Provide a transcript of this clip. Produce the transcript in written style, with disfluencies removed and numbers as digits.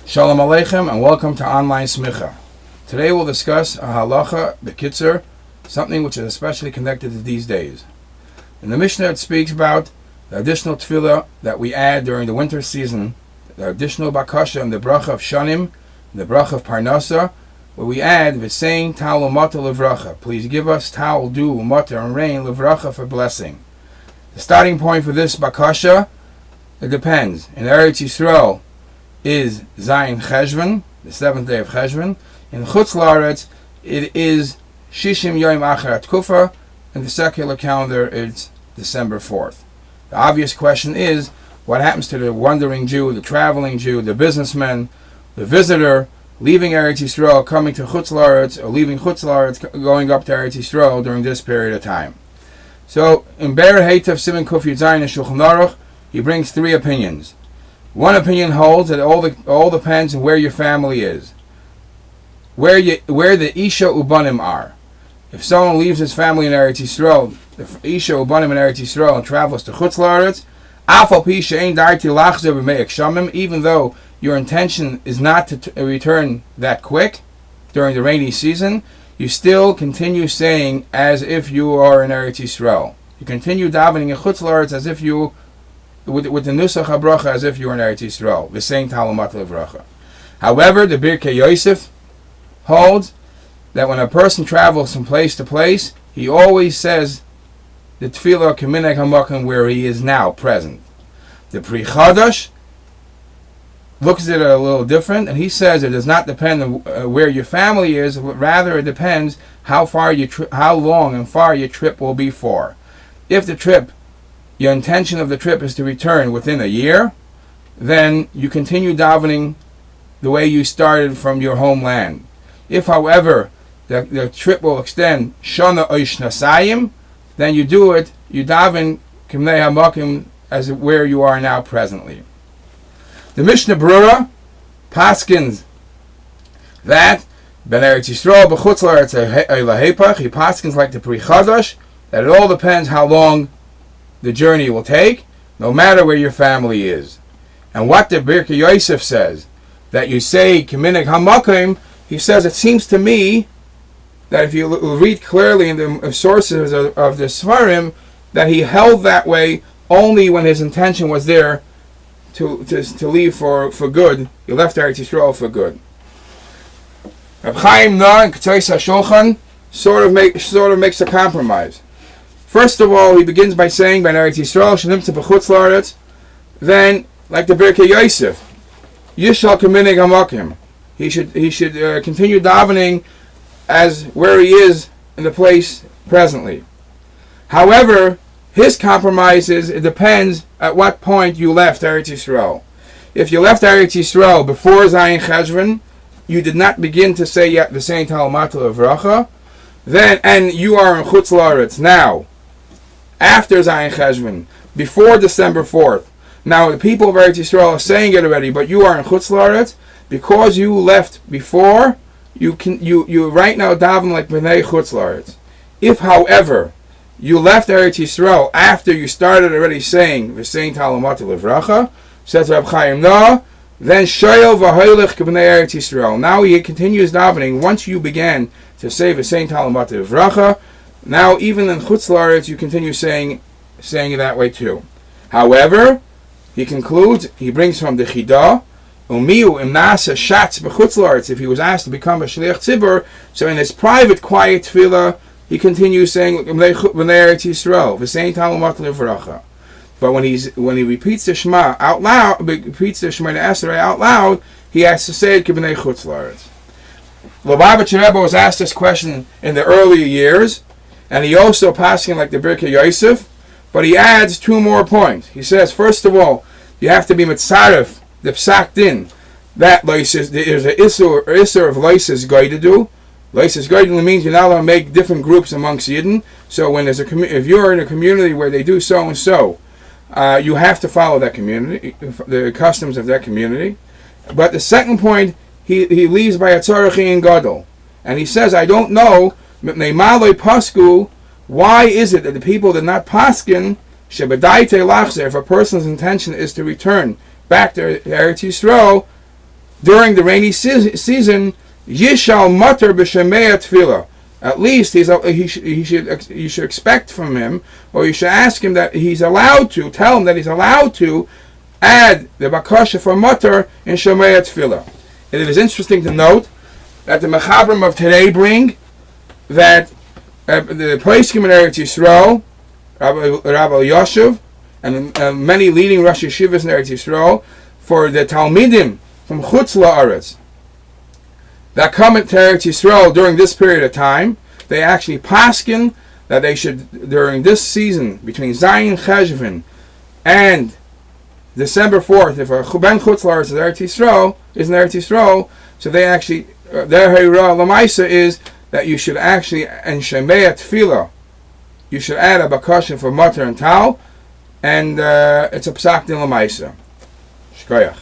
Shalom Aleichem and welcome to Online Smicha. Today we'll discuss a halacha, b'kitzur, something which is especially connected to these days. In the Mishnah it speaks about the additional tefillah that we add during the winter season, the additional bakasha in the Bracha of Shanim, the Bracha of Parnasa, where we add v'sein tal u'mata levracha. Please give us tal, dew, u'mata, and rain levracha for blessing. The starting point for this bakasha, it depends. In Eretz Yisrael is Zayin Cheshvan, the 7th day of Cheshvan. In Chutz La'aretz, it is Shishim Yom Acharat Kufa. In the secular calendar, it's December 4th. The obvious question is, what happens to the wandering Jew, the traveling Jew, the businessman, the visitor, leaving Eretz Yisrael, coming to Chutz La'aretz, or leaving Chutz La'aretz, going up to Eretz Yisrael during this period of time? So, in Be'er Heitav Siman Kuf Yud Zayin and Shulchan Aruch, he brings three opinions. One opinion holds that it all depends on where your family is, where the Isha Ubanim are. If someone leaves his family in Eretz Yisrael, the Isha Ubanim in Eretz Yisrael, and travels to Chutz La'aretz, Afal Pi She'ein Darti Lachzer B'Me'ek Shamim, even though your intention is not to return that quick during the rainy season, you still continue saying as if you are in Eretz Yisrael. You continue davening in Chutz La'aretz as if you with the Nusach HaBracha as if you were in Eretz Yisrael, the same Talamat Levracha. However, the Birkei Yosef holds that when a person travels from place to place, he always says the Tefillah Kemineg HaMakom where he is now present. The Pri Chadash looks at it a little different, and he says it does not depend on where your family is, but rather it depends how long and far your trip will be for. If your intention of the trip is to return within a year, then you continue davening the way you started from your homeland. If, however, the trip will extend Shana Oish Nasayim, then you daven Kimnei HaMakim as where you are now presently. The Mishnah Brura paskins that Ben Eretz Yisrael b'chutz la'aretz hepach, he paskins like the Pri Chadash, that it all depends how long the journey will take, no matter where your family is. And what the Birkei Yosef says, that you say Kemineg HaMakom, he says, it seems to me that if you read clearly in the sources of the Svarim, that he held that way only when his intention was there to leave for good. He left Eretz Yisrael for good. Reb Chaim Nar and Ketzois HaShulchan sort of makes a compromise. First of all, he begins by saying, "Ben Eretz Yisrael shenimtza b'chutz la'aretz." Then, like the Birkei Yosef, Yishal Kemineg HaMakom. He should continue davening as where he is in the place presently. However, his compromise is it depends at what point you left Eretz Yisrael. If you left Eretz Yisrael before Zayin Cheshvan, you did not begin to say yet the same Talamat Levracha, then and you are in Chutz La'aretz now, after Zayin Cheshvan, before December 4th. Now the people of Eretz Yisrael are saying it already, but you are in Chutz La'aretz because you left before. You right now daven like Bnei Chutz La'aretz. If, however, you left Eretz Yisrael after you started already saying V'sein Talamat Levracha, says Reb Chaim Nar, then Shayel v'Hoylech Bnei Eretz Yisrael. Now he continues davening once you began to say V'sein Talamat Levracha. Now, even in Chutz La'aretz, you continue saying it that way too. However, he concludes, he brings from the Chidah, Umiu im nasa shatz b'chutz la'aretz. If he was asked to become a shliach tzibur, so in his private, quiet tefillah, he continues saying B'nei Eretz Yisrael, V'sein Talamat Levracha. But when he repeats the Shema out loud, repeats the Shema Esrei out loud, he has to say it B'nei Chutz La'aretz. Lubavitcher Rebbe was asked this question in the earlier years, and he also passing like the Birkei Yosef, but he adds two more points. He says, first of all, you have to be mitzaref, the psak din, that there's an isur of loises goydadu. Loises goydadu means you're not allowed to make different groups amongst Yidden. So when there's if you're in a community where they do so and so, you have to follow that community, the customs of that community. But the second point, he leaves by a tzarech in gadol, and he says, I don't know. Why is it that the people did not paskin if a person's intention is to return back to Eretz Yisrael, during the rainy season, Yishal Matar b'Shemei Tefillah. At least you should expect from him, or you should ask him that he's allowed to, tell him that he's allowed to add the bakasha for Matar in Shemei Tefillah. It is interesting to note that the Mechabrim of today bring that the Poskim in Eretz Yisrael, Rabbi Yoshev, and many leading Rosh Yeshivas in Eretz Yisrael, for the Talmidim from Chutz La'aretz that come to Eretz Yisrael during this period of time, they actually paskin that they should, during this season, between Zayin Cheshvan and December 4th, if a Ben Chutz La'aretz is in Eretz Yisrael, so they actually, their Heira Lamaisa is that you should actually, in Shemei Tefillah, you should add a bakasha for Matar and Tal, and it's a psak din Lamaisa. Shkoyach.